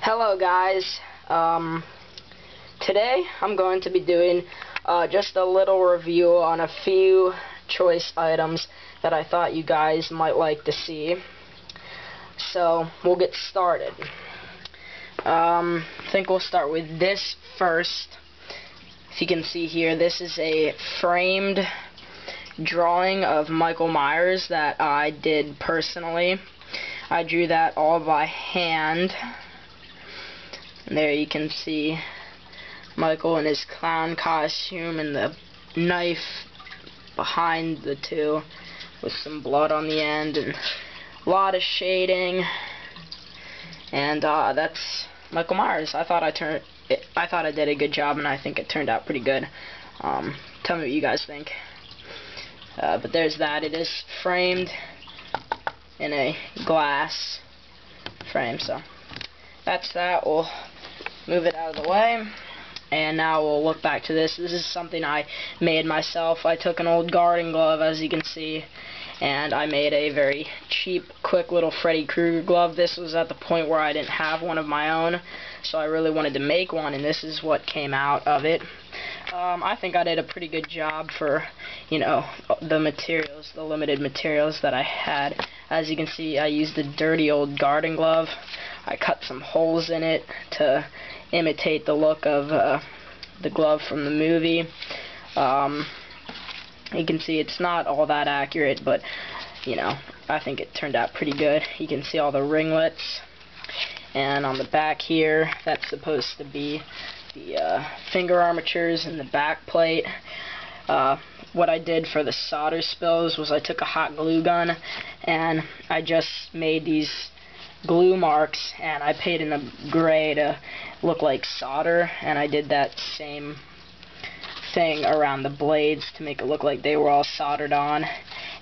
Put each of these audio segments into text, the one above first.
Hello guys, today I'm going to be doing just a little review on a few choice items that I thought you guys might like to see. So we'll get started. I think we'll start with this first. If you can see here, this is a framed drawing of Michael Myers that I did personally. I drew that all by hand. And there you can see Michael in his clown costume and the knife behind the two with some blood on the end and a lot of shading. And that's Michael Myers. I thought I did a good job, and I think it turned out pretty good. Tell me what you guys think. But there's that. It is framed in a glass frame, so that's that. We'll move it out of the way, and now we'll look back to this. This is something I made myself. I took an old garden glove, as you can see, and I made a very cheap, quick little Freddy Krueger glove. This was at the point where I didn't have one of my own, so I really wanted to make one, and this is what came out of it. I think I did a pretty good job for, you know, the materials, the limited materials that I had. As you can see, I used a dirty old garden glove. I cut some holes in it to imitate the look of the glove from the movie. You can see it's not all that accurate, but, you know, I think it turned out pretty good. You can see all the ringlets. And on the back here, that's supposed to be the finger armatures and the back plate. What I did for the solder spills was I took a hot glue gun and I just made these glue marks, and I painted them gray to look like solder, and I did that same thing around the blades to make it look like they were all soldered on.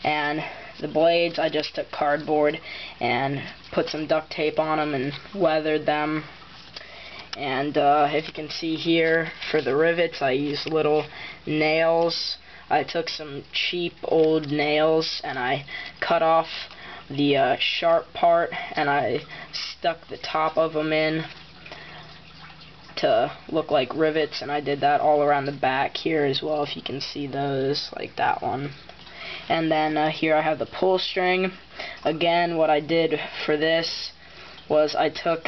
And the blades, I just took cardboard and put some duct tape on them and weathered them. And if you can see here, for the rivets, I used little nails. I took some cheap old nails and I cut off the sharp part, and I stuck the top of them in to look like rivets, and I did that all around the back here as well, if you can see those, like that one. And then here I have the pull string. Again, what I did for this was I took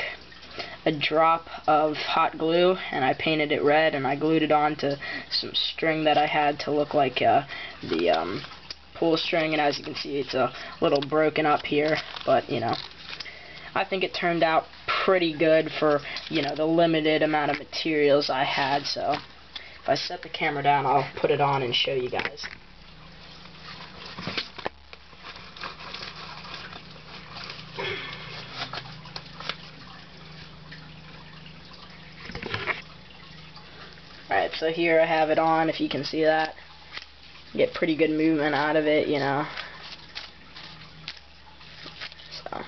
a drop of hot glue and I painted it red, and I glued it onto some string that I had to look like the pull string. And as you can see, it's a little broken up here, but you know, I think it turned out pretty good for, you know, the limited amount of materials I had. So if I set the camera down, I'll put it on and show you guys. Alright, so here I have it on, if you can see that. Get pretty good movement out of it, you know. So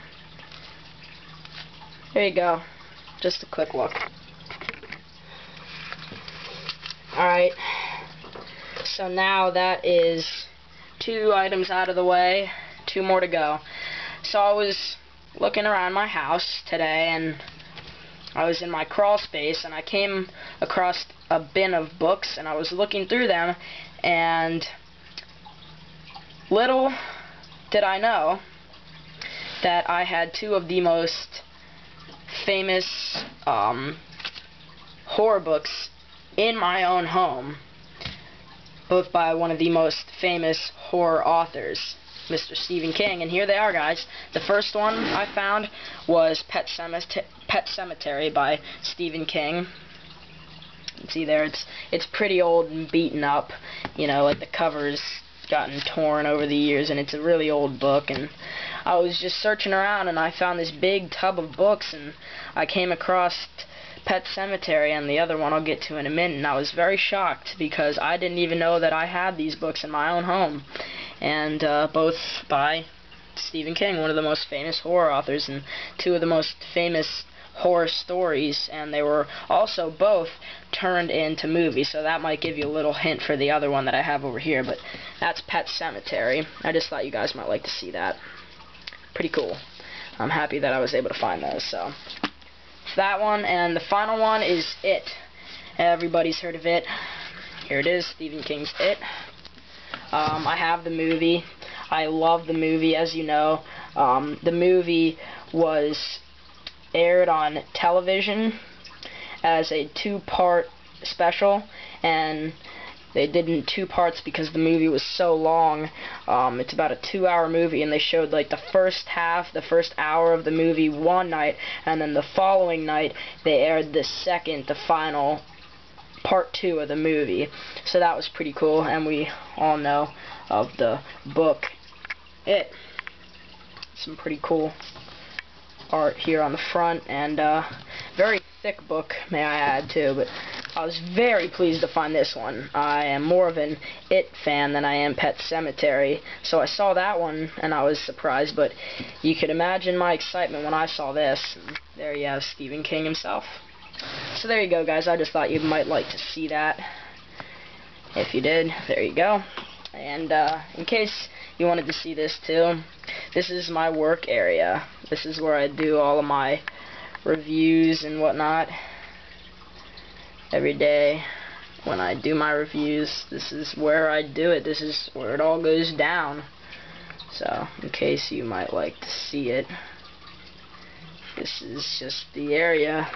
there you go. Just a quick look. Alright, so now that is 2 items out of the way, 2 more to go. So I was looking around my house today, and I was in my crawl space, and I came across a bin of books, and I was looking through them, and little did I know that I had 2 of the most famous horror books in my own home, both by one of the most famous horror authors, Mr. Stephen King. And here they are, guys. The first one I found was Pet Sematary by Stephen King. You can see there, it's pretty old and beaten up, you know, like the cover's gotten torn over the years, and it's a really old book. And I was just searching around, and I found this big tub of books, and I came across Pet Sematary and the other one I'll get to in a minute, and I was very shocked because I didn't even know that I had these books in my own home. And both by Stephen King, one of the most famous horror authors, and 2 of the most famous horror stories, and they were also both turned into movies, so that might give you a little hint for the other one that I have over here. But that's Pet Sematary. I just thought you guys might like to see that. Pretty cool. I'm happy that I was able to find those. So that's that one. And the final one is It. Everybody's heard of It. Here it is, Stephen King's It. I have the movie. I love the movie, as you know. The movie was aired on television as a 2-part special, and they did it in 2 parts because the movie was so long. It's about a 2-hour movie, and they showed like the first half, the first hour of the movie one night, and then the following night they aired the final part 2 of the movie. So that was pretty cool, and we all know of the book It. Some pretty cool art here on the front, and very thick book, may I add, too, but I was very pleased to find this one. I am more of an It fan than I am Pet Sematary, so I saw that one and I was surprised, but you could imagine my excitement when I saw this. There you have Stephen King himself. So there you go, guys. I just thought you might like to see that. If you did, there you go. And in case you wanted to see this too, this is my work area. This is where I do all of my reviews and whatnot. Every day when I do my reviews, this is where I do it. This is where it all goes down. So, in case you might like to see it, this is just the area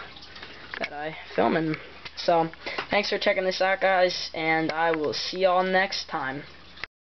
that I film in. So, thanks for checking this out, guys, and I will see y'all next time.